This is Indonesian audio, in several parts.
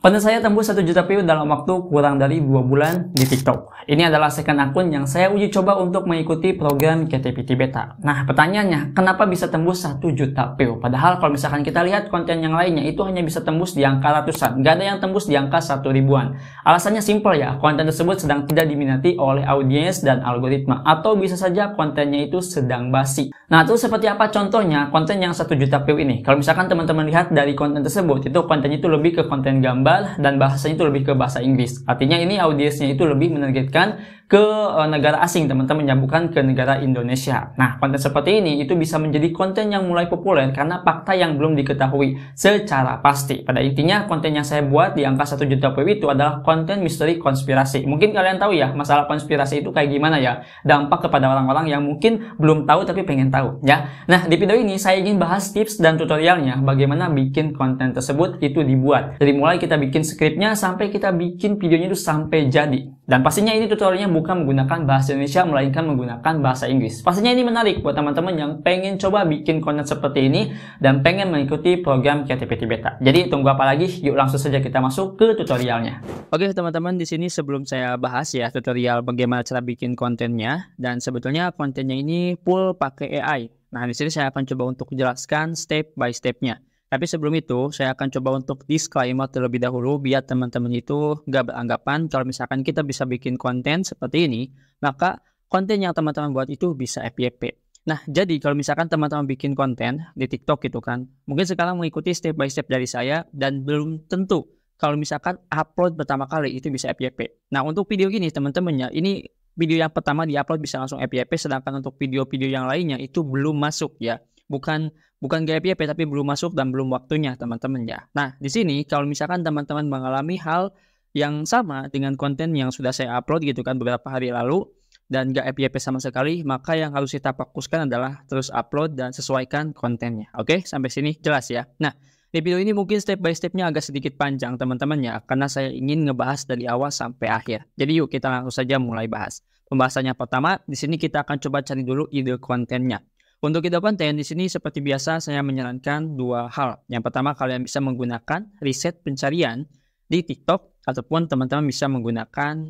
Konten saya tembus 1 juta view dalam waktu kurang dari 2 bulan di TikTok. Ini adalah second akun yang saya uji coba untuk mengikuti program KTPT Beta. Nah, pertanyaannya, kenapa bisa tembus 1 juta view? Padahal kalau misalkan kita lihat konten yang lainnya itu hanya bisa tembus di angka ratusan. Gak ada yang tembus di angka 1 ribuan. Alasannya simple ya, konten tersebut sedang tidak diminati oleh audiens dan algoritma. Atau bisa saja kontennya itu sedang basi. Nah, terus seperti apa contohnya konten yang 1 juta view ini? Kalau misalkan teman-teman lihat dari konten tersebut, itu kontennya itu lebih ke konten gambar dan bahasanya itu lebih ke bahasa Inggris. Artinya ini audiensnya itu lebih menargetkan ke negara asing, teman-teman, bukan ke negara Indonesia. Nah, konten seperti ini itu bisa menjadi konten yang mulai populer karena fakta yang belum diketahui secara pasti. Pada intinya, konten yang saya buat di angka 1 juta view itu adalah konten misteri konspirasi. Mungkin kalian tahu ya, masalah konspirasi itu kayak gimana ya, dampak kepada orang-orang yang mungkin belum tahu tapi pengen tahu ya. Nah, di video ini saya ingin bahas tips dan tutorialnya bagaimana bikin konten tersebut itu dibuat. Dari mulai kita bikin skripnya sampai kita bikin videonya itu sampai jadi. Dan pastinya ini tutorialnya bukan menggunakan bahasa Indonesia, melainkan menggunakan bahasa Inggris. Pastinya ini menarik buat teman-teman yang pengen coba bikin konten seperti ini dan pengen mengikuti program KTPT Beta. Jadi tunggu apa lagi? Yuk langsung saja kita masuk ke tutorialnya. Oke teman-teman, di sini sebelum saya bahas ya tutorial bagaimana cara bikin kontennya, dan sebetulnya kontennya ini full pakai AI. Nah, di sini saya akan coba untuk menjelaskan step by stepnya. Tapi sebelum itu, saya akan coba untuk disclaimer terlebih dahulu biar teman-teman itu nggak beranggapan kalau misalkan kita bisa bikin konten seperti ini, maka konten yang teman-teman buat itu bisa FYP. Nah, jadi kalau misalkan teman-teman bikin konten di TikTok gitu kan, mungkin sekarang mengikuti step by step dari saya dan belum tentu kalau misalkan upload pertama kali itu bisa FYP. Nah, untuk video ini teman-teman ya, ini video yang pertama di-upload bisa langsung FYP, sedangkan untuk video-video yang lainnya itu belum masuk ya. Bukan GPP tapi belum masuk dan belum waktunya teman-teman ya. Nah, di sini kalau misalkan teman-teman mengalami hal yang sama dengan konten yang sudah saya upload gitu kan beberapa hari lalu dan gak FYP sama sekali, maka yang harus kita fokuskan adalah terus upload dan sesuaikan kontennya. Oke, sampai sini jelas ya. Nah, di video ini mungkin step by stepnya agak sedikit panjang teman-teman ya, karena saya ingin ngebahas dari awal sampai akhir. Jadi yuk kita langsung saja mulai bahas. Pembahasannya pertama, di sini kita akan coba cari dulu ide kontennya. Untuk ide konten di sini seperti biasa saya menyarankan dua hal. Yang pertama, kalian bisa menggunakan riset pencarian di TikTok ataupun teman-teman bisa menggunakan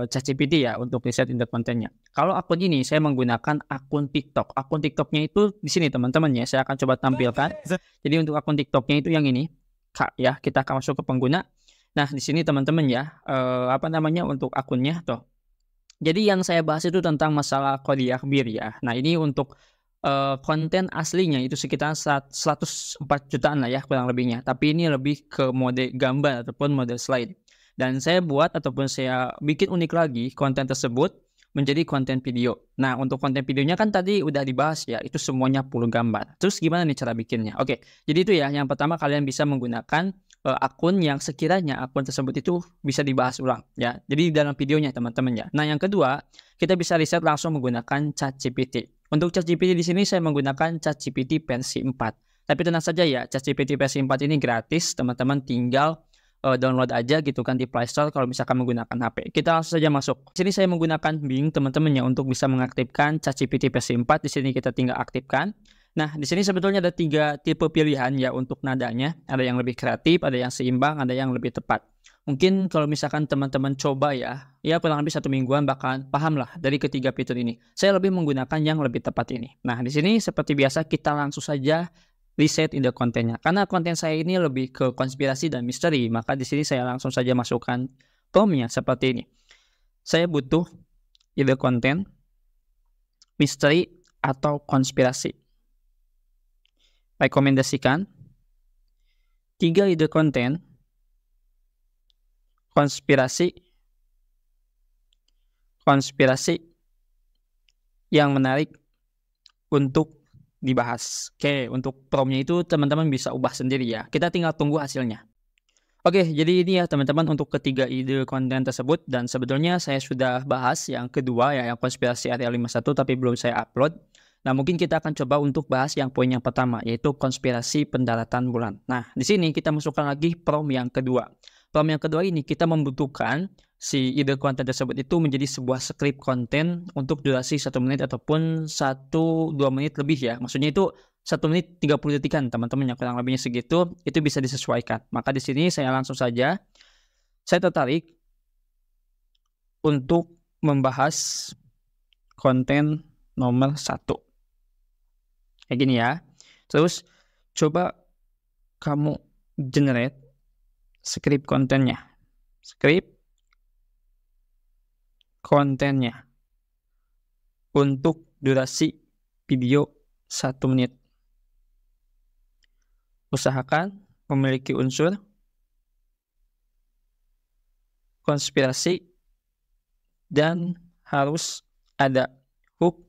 ChatGPT ya untuk riset ide kontennya. Kalau akun ini saya menggunakan akun TikTok. Akun TikToknya itu di sini teman-teman ya. Saya akan coba tampilkan. Jadi untuk akun TikToknya itu yang ini. Ya, kita akan masuk ke pengguna. Nah, di sini teman-teman ya, untuk akunnya tuh. Jadi yang saya bahas itu tentang masalah kode Yakbir ya. Nah, ini untuk konten aslinya itu sekitar 104 jutaan lah ya kurang lebihnya. Tapi ini lebih ke mode gambar ataupun mode slide. Dan saya buat ataupun saya bikin unik lagi konten tersebut menjadi konten video. Nah, untuk konten videonya kan tadi udah dibahas ya, itu semuanya full gambar. Terus gimana nih cara bikinnya? Oke, jadi itu ya, yang pertama kalian bisa menggunakan akun yang sekiranya akun tersebut itu bisa dibahas ulang ya. Jadi di dalam videonya teman-teman ya. Nah, yang kedua, kita bisa riset langsung menggunakan ChatGPT. Untuk ChatGPT di sini saya menggunakan ChatGPT versi 4. Tapi tenang saja ya, ChatGPT versi 4 ini gratis, teman-teman tinggal download aja gitu kan di Play Store kalau misalkan menggunakan HP. Kita langsung saja masuk. Di sini saya menggunakan Bing teman-teman ya untuk bisa mengaktifkan ChatGPT versi 4. Di sini kita tinggal aktifkan. Nah, di sini sebetulnya ada 3 tipe pilihan ya untuk nadanya. Ada yang lebih kreatif, ada yang seimbang, ada yang lebih tepat. Mungkin kalau misalkan teman-teman coba ya kurang lebih 1 mingguan bakal paham lah dari ketiga fitur ini. Saya lebih menggunakan yang lebih tepat ini. Nah, di sini seperti biasa kita langsung saja riset ide kontennya. Karena konten saya ini lebih ke konspirasi dan misteri, maka di sini saya langsung saja masukkan promptnya seperti ini. Saya butuh ide konten misteri atau konspirasi. Rekomendasikan 3 ide konten konspirasi yang menarik untuk dibahas. Oke, untuk promptnya itu teman-teman bisa ubah sendiri ya. Kita tinggal tunggu hasilnya. Oke, jadi ini ya teman-teman untuk ketiga ide konten tersebut, dan sebetulnya saya sudah bahas yang kedua ya, yang konspirasi area 51 tapi belum saya upload. Nah, mungkin kita akan coba untuk bahas yang poin yang pertama, yaitu konspirasi pendaratan bulan. Nah, di sini kita masukkan lagi prompt yang kedua. Prompt yang kedua ini kita membutuhkan si ide konten tersebut itu menjadi sebuah skrip konten untuk durasi 1 menit ataupun 1-2 menit lebih ya. Maksudnya itu 1 menit 30 detikan teman-teman, yang kurang lebihnya segitu, itu bisa disesuaikan. Maka di sini saya langsung saja saya tertarik untuk membahas konten nomor 1. Kayak gini ya. Terus coba kamu generate script kontennya. Script kontennya untuk durasi video 1 menit. Usahakan memiliki unsur konspirasi dan harus ada hook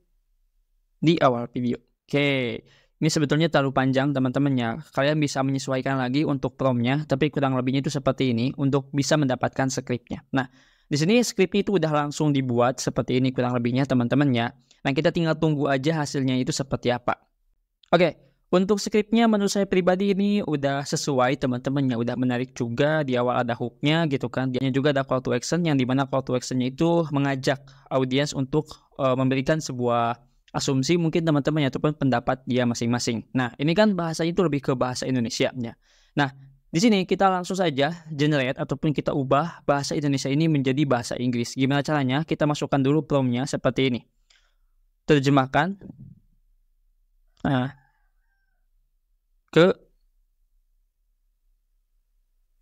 di awal video. Oke, ini sebetulnya terlalu panjang teman-teman ya. Kalian bisa menyesuaikan lagi untuk promptnya, tapi kurang lebihnya itu seperti ini untuk bisa mendapatkan skripnya. Nah, di sini skripnya itu udah langsung dibuat seperti ini kurang lebihnya teman-teman ya. Nah, kita tinggal tunggu aja hasilnya itu seperti apa. Oke, untuk skripnya menurut saya pribadi ini udah sesuai teman-teman ya, udah menarik juga. Di awal ada hooknya gitu kan, dia juga ada call to action yang dimana call to actionnya itu mengajak audiens untuk memberikan sebuah asumsi mungkin teman-teman ya, ataupun pendapat dia masing-masing. Nah, ini kan bahasanya itu lebih ke bahasa Indonesia ya. Nah, di sini kita langsung saja generate ataupun kita ubah bahasa Indonesia ini menjadi bahasa Inggris. Gimana caranya? Kita masukkan dulu promptnya seperti ini. Terjemahkan ke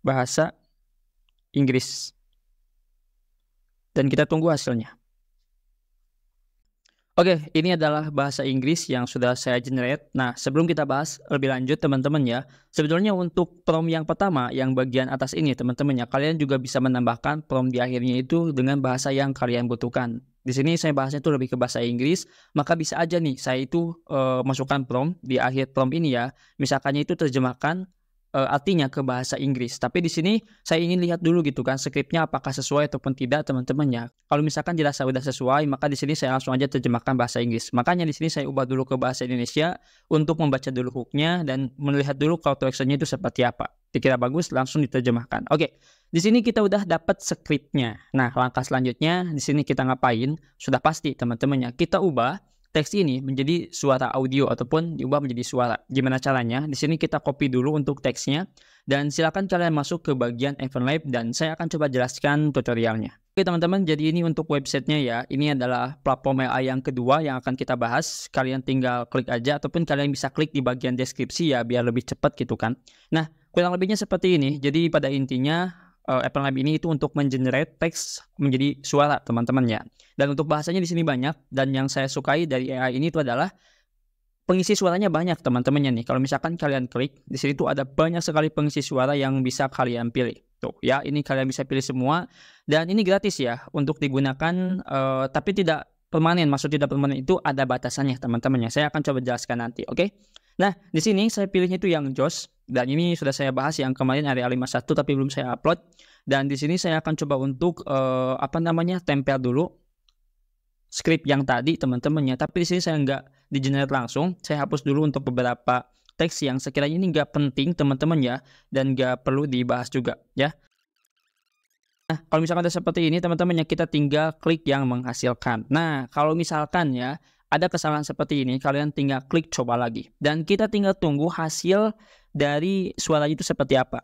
bahasa Inggris. Dan kita tunggu hasilnya. Oke, ini adalah bahasa Inggris yang sudah saya generate. Nah, sebelum kita bahas lebih lanjut teman-teman ya, sebetulnya untuk prompt yang pertama, yang bagian atas ini teman-teman ya, kalian juga bisa menambahkan prompt di akhirnya itu dengan bahasa yang kalian butuhkan. Di sini saya bahasnya itu lebih ke bahasa Inggris, maka bisa aja nih saya itu masukkan prompt di akhir prompt ini ya. Misalkannya itu terjemahkan artinya ke bahasa Inggris. Tapi di sini saya ingin lihat dulu gitu kan skripnya apakah sesuai ataupun tidak teman-teman ya. Kalau misalkan dirasa udah sesuai, maka di sini saya langsung aja terjemahkan bahasa Inggris. Makanya di sini saya ubah dulu ke bahasa Indonesia untuk membaca dulu hooknya dan melihat dulu call to action-nya itu seperti apa. Dikira bagus langsung diterjemahkan. Oke. Di sini kita udah dapat skripnya. Nah, langkah selanjutnya di sini kita ngapain? Sudah pasti teman-teman ya. Kita ubah teks ini menjadi suara audio ataupun diubah menjadi suara. Gimana caranya? Di sini kita copy dulu untuk teksnya dan silakan kalian masuk ke bagian Event Lab dan saya akan coba jelaskan tutorialnya. Oke teman-teman, jadi ini untuk websitenya ya. Ini adalah platform AI yang kedua yang akan kita bahas. Kalian tinggal klik aja ataupun kalian bisa klik di bagian deskripsi ya biar lebih cepat gitu kan. Nah, kurang lebihnya seperti ini. Jadi pada intinya Event Lab ini itu untuk mengenerate teks menjadi suara teman-teman ya. Dan untuk bahasanya di sini banyak dan yang saya sukai dari AI ini itu adalah pengisi suaranya banyak teman-temannya nih. Kalau misalkan kalian klik di sini tuh ada banyak sekali pengisi suara yang bisa kalian pilih. Tuh ya, ini kalian bisa pilih semua dan ini gratis ya untuk digunakan tapi tidak permanen. Maksud tidak permanen itu ada batasannya teman-temannya. Saya akan coba jelaskan nanti, oke? Nah, di sini saya pilihnya itu yang Josh dan ini sudah saya bahas yang kemarin area 51 tapi belum saya upload. Dan di sini saya akan coba untuk tempel dulu script yang tadi teman-temannya. Tapi di sini saya nggak di-generate langsung. Saya hapus dulu untuk beberapa teks yang sekiranya ini nggak penting teman-teman ya dan nggak perlu dibahas juga ya. Nah, kalau misalkan ada seperti ini teman-teman ya, kita tinggal klik yang menghasilkan. Nah, kalau misalkan ya ada kesalahan seperti ini, kalian tinggal klik coba lagi. Dan kita tinggal tunggu hasil dari suara itu seperti apa.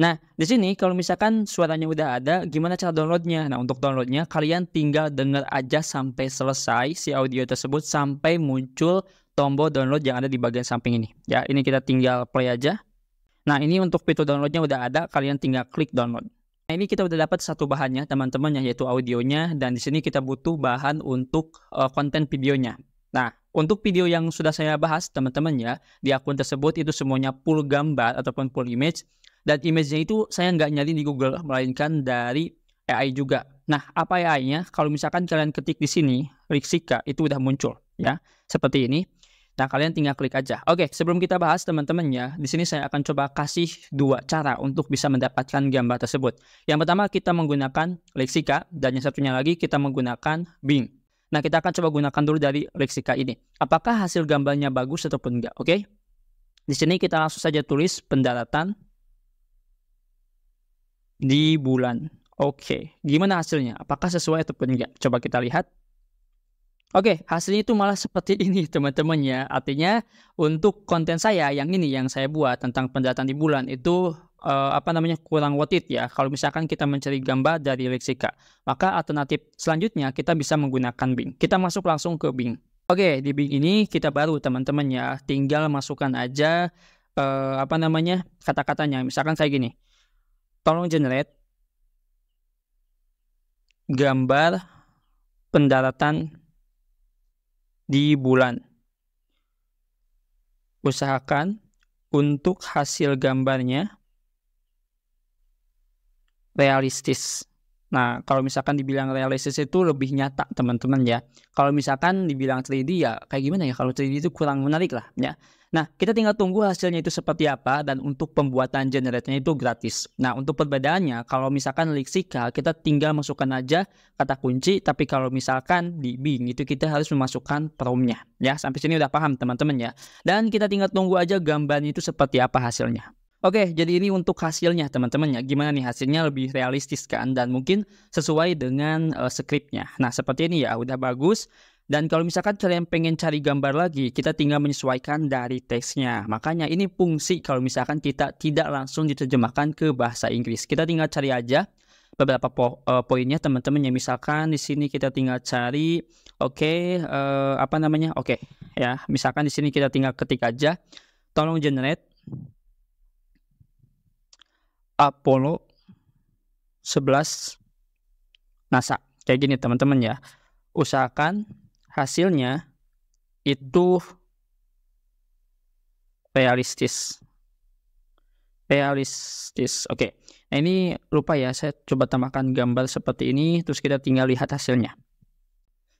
Nah, di sini kalau misalkan suaranya udah ada, gimana cara downloadnya? Nah, untuk downloadnya, kalian tinggal dengar aja sampai selesai si audio tersebut, sampai muncul tombol download yang ada di bagian samping ini. Ya, ini kita tinggal play aja. Nah, ini untuk fitur downloadnya udah ada, kalian tinggal klik download. Nah, ini kita udah dapat satu bahannya teman-teman ya, yaitu audionya dan di sini kita butuh bahan untuk konten videonya. Nah, untuk video yang sudah saya bahas teman-teman ya, di akun tersebut itu semuanya full gambar ataupun full image dan image-nya itu saya nggak nyari di Google melainkan dari AI juga. Nah, apa AI-nya? Kalau misalkan kalian ketik di sini Lexika itu udah muncul ya, seperti ini. Nah, kalian tinggal klik aja. Oke, sebelum kita bahas teman-teman ya, di sini saya akan coba kasih dua cara untuk bisa mendapatkan gambar tersebut. Yang pertama kita menggunakan Lexika dan yang satunya lagi kita menggunakan Bing. Nah, kita akan coba gunakan dulu dari Lexika ini. Apakah hasil gambarnya bagus ataupun enggak? Oke. Di sini kita langsung saja tulis pendaratan di bulan. Oke, gimana hasilnya? Apakah sesuai ataupun enggak? Coba kita lihat. Oke, hasilnya itu malah seperti ini teman-teman ya. Artinya untuk konten saya yang ini yang saya buat tentang pendataan di bulan itu kurang worth it ya. Kalau misalkan kita mencari gambar dari leksika, maka alternatif selanjutnya kita bisa menggunakan Bing. Kita masuk langsung ke Bing. Oke, di Bing ini kita baru teman-teman ya, tinggal masukkan aja kata-katanya. Misalkan kayak gini. Tolong generate gambar pendaratan di bulan. Usahakan untuk hasil gambarnya realistis. Nah, kalau misalkan dibilang realistis itu lebih nyata, teman-teman ya. Kalau misalkan dibilang 3D ya kayak gimana ya? Kalau 3D itu kurang menarik lah ya. Nah, kita tinggal tunggu hasilnya itu seperti apa, dan untuk pembuatan generate-nya itu gratis. Nah, untuk perbedaannya, kalau misalkan leksika kita tinggal masukkan aja kata kunci, tapi kalau misalkan di Bing itu kita harus memasukkan prompt-nya. Ya, sampai sini udah paham teman-teman ya. Dan kita tinggal tunggu aja gambarnya itu seperti apa hasilnya. Oke, jadi ini untuk hasilnya teman-teman ya. Gimana nih hasilnya, lebih realistis kan, dan mungkin sesuai dengan skripnya. Nah, seperti ini ya, udah bagus. Dan kalau misalkan kalian pengen cari gambar lagi, kita tinggal menyesuaikan dari teksnya. Makanya ini fungsi kalau misalkan kita tidak langsung diterjemahkan ke bahasa Inggris. Kita tinggal cari aja beberapa poinnya teman-teman ya. Misalkan di sini kita tinggal cari ya. Misalkan di sini kita tinggal ketik aja tolong generate Apollo 11 NASA. Kayak gini teman-teman ya. Usahakan hasilnya itu realistis. Oke. Nah, ini lupa ya, saya coba tambahkan gambar seperti ini, terus kita tinggal lihat hasilnya.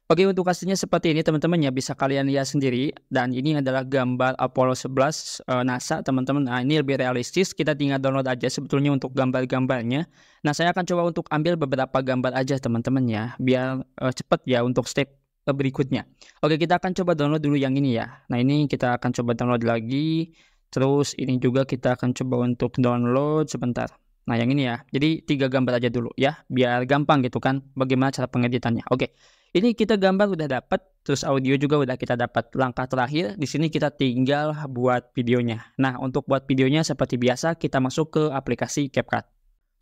Oke, untuk hasilnya seperti ini teman-teman ya, bisa kalian lihat sendiri. Dan ini adalah gambar Apollo 11 NASA teman-teman. Nah, ini lebih realistis, kita tinggal download aja sebetulnya untuk gambar-gambarnya. Nah, saya akan coba untuk ambil beberapa gambar aja teman-teman ya, biar cepat ya untuk step berikutnya. Oke, kita akan coba download dulu yang ini ya. Nah, ini kita akan coba download lagi. Terus ini juga kita akan coba untuk download sebentar. Nah, yang ini ya. Jadi 3 gambar aja dulu ya, biar gampang gitu kan bagaimana cara pengeditannya. Oke. Ini kita gambar udah dapat, terus audio juga udah kita dapat. Langkah terakhir di sini kita tinggal buat videonya. Nah, untuk buat videonya seperti biasa kita masuk ke aplikasi CapCut.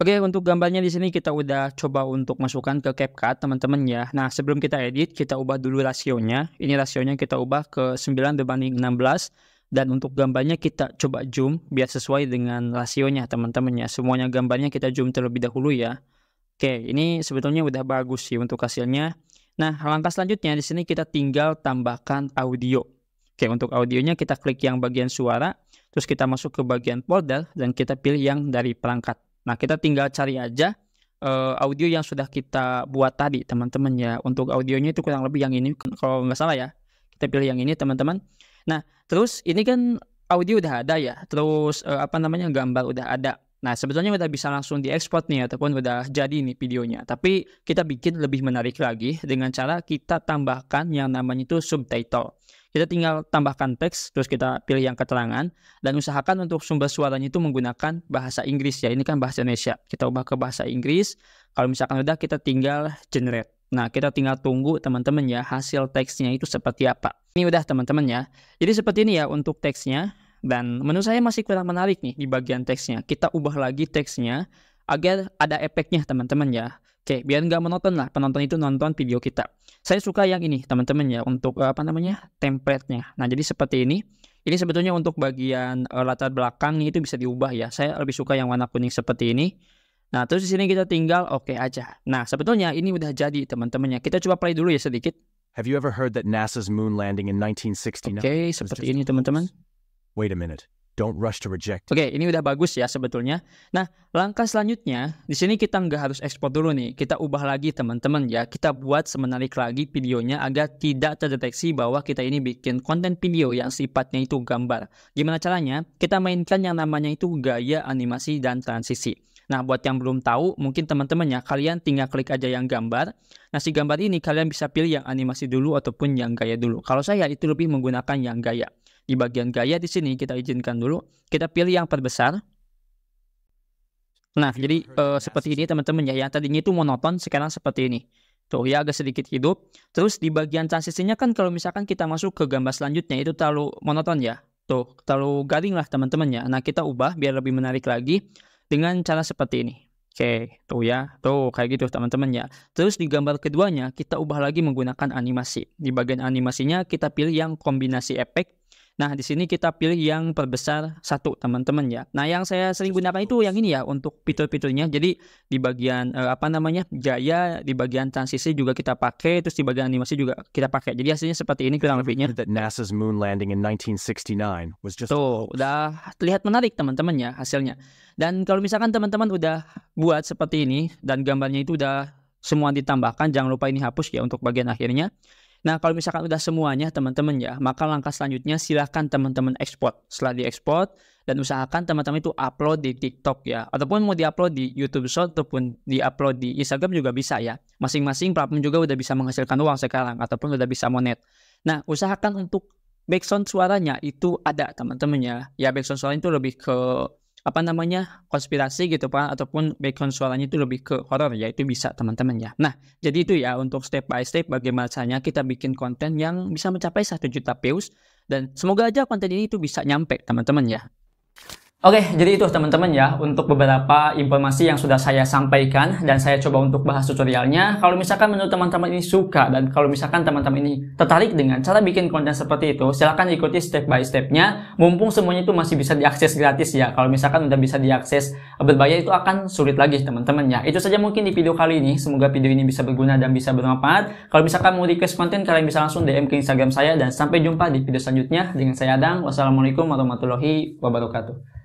Oke, untuk gambarnya di sini kita udah coba untuk masukkan ke CapCut teman-teman ya. Nah, sebelum kita edit, kita ubah dulu rasionya. Ini rasionya kita ubah ke 9:16. Dan untuk gambarnya kita coba zoom biar sesuai dengan rasionya teman-teman ya. Semuanya gambarnya kita zoom terlebih dahulu ya. Oke, ini sebetulnya udah bagus sih untuk hasilnya. Nah, langkah selanjutnya di sini kita tinggal tambahkan audio. Oke, untuk audionya kita klik yang bagian suara, terus kita masuk ke bagian folder dan kita pilih yang dari perangkat. Nah, kita tinggal cari aja audio yang sudah kita buat tadi, teman-teman ya. Untuk audionya itu kurang lebih yang ini, kalau nggak salah ya. Kita pilih yang ini, teman-teman. Nah, terus ini kan audio udah ada ya, terus gambar udah ada. Nah, sebetulnya udah bisa langsung diekspor nih ataupun udah jadi nih videonya. Tapi kita bikin lebih menarik lagi dengan cara kita tambahkan yang namanya itu subtitle. Kita tinggal tambahkan teks, terus kita pilih yang keterangan, dan usahakan untuk sumber suaranya itu menggunakan bahasa Inggris ya. Ini kan bahasa Indonesia. Kita ubah ke bahasa Inggris. Kalau misalkan udah, kita tinggal generate. Nah, kita tinggal tunggu teman-teman ya hasil teksnya itu seperti apa. Ini udah teman-teman ya. Jadi seperti ini ya untuk teksnya. Dan menurut saya masih kurang menarik nih di bagian teksnya. Kita ubah lagi teksnya agar ada efeknya teman-teman ya. Oke, biar nggak monoton lah penonton itu nonton video kita. Saya suka yang ini teman-teman ya, untuk template-nya. Nah, jadi seperti ini. Ini sebetulnya untuk bagian latar belakangnya itu bisa diubah ya. Saya lebih suka yang warna kuning seperti ini. Nah, terus di sini kita tinggal oke aja. Nah, sebetulnya ini udah jadi teman-teman ya. Kita coba play dulu ya sedikit. Have you ever heard that NASA's moon landing in 1969? Oke, seperti ini teman-teman. Wait a minute. Don't rush to reject. Oke, ini udah bagus ya sebetulnya. Nah, langkah selanjutnya, di sini kita nggak harus ekspor dulu nih. Kita ubah lagi teman-teman ya. Kita buat semenarik lagi videonya agar tidak terdeteksi bahwa kita ini bikin konten video yang sifatnya itu gambar. Gimana caranya? Kita mainkan yang namanya itu gaya animasi dan transisi. Nah, buat yang belum tahu, mungkin teman-teman ya, kalian tinggal klik aja yang gambar. Nah, si gambar ini kalian bisa pilih yang animasi dulu ataupun yang gaya dulu. Kalau saya itu lebih menggunakan yang gaya. Di bagian gaya di sini kita izinkan dulu, kita pilih yang perbesar. Nah, jadi seperti ini teman-teman ya, yang tadinya itu monoton sekarang seperti ini. Tuh ya agak sedikit hidup. Terus di bagian transisinya kan kalau misalkan kita masuk ke gambar selanjutnya itu terlalu monoton ya. Tuh terlalu garing lah teman-teman ya. Nah kita ubah biar lebih menarik lagi dengan cara seperti ini. Oke, tuh ya, tuh kayak gitu teman-teman ya. Terus di gambar keduanya kita ubah lagi menggunakan animasi. Di bagian animasinya kita pilih yang kombinasi efek. Nah, di sini kita pilih yang perbesar 1 teman-teman ya. Nah, yang saya sering gunakan itu yang ini ya untuk fitur-fiturnya. Jadi di bagian gaya, di bagian transisi juga kita pakai, terus di bagian animasi juga kita pakai. Jadi hasilnya seperti ini kurang lebihnya. That NASA's moon landing in 1969 was just Tuh, udah terlihat menarik teman-teman ya hasilnya. Dan kalau misalkan teman-teman udah buat seperti ini dan gambarnya itu udah semua ditambahkan, jangan lupa ini hapus ya untuk bagian akhirnya. Nah, kalau misalkan udah semuanya teman-teman ya, maka langkah selanjutnya silahkan teman-teman ekspor. Setelah diekspor dan usahakan teman-teman itu upload di TikTok ya, ataupun mau diupload di YouTube Short ataupun diupload di Instagram juga bisa ya. Masing-masing platform juga udah bisa menghasilkan uang sekarang ataupun udah bisa monet. Nah, usahakan untuk background suaranya itu ada teman-teman ya. Ya background suaranya itu lebih ke konspirasi gitu Pak, ataupun background suaranya itu lebih ke horor ya, itu bisa teman-teman ya. Nah, jadi itu ya untuk step by step bagaimana caranya kita bikin konten yang bisa mencapai 1 juta views, dan semoga aja konten ini itu bisa nyampe teman-teman ya. Oke, jadi itu teman-teman ya untuk beberapa informasi yang sudah saya sampaikan dan saya coba untuk bahas tutorialnya. Kalau misalkan menurut teman-teman ini suka dan kalau misalkan teman-teman ini tertarik dengan cara bikin konten seperti itu, silahkan ikuti step by stepnya. Mumpung semuanya itu masih bisa diakses gratis ya. Kalau misalkan udah bisa diakses berbayar itu akan sulit lagi teman-teman ya. Itu saja mungkin di video kali ini. Semoga video ini bisa berguna dan bisa bermanfaat. Kalau misalkan mau request konten, kalian bisa langsung DM ke Instagram saya dan sampai jumpa di video selanjutnya dengan saya Adang. Wassalamualaikum warahmatullahi wabarakatuh.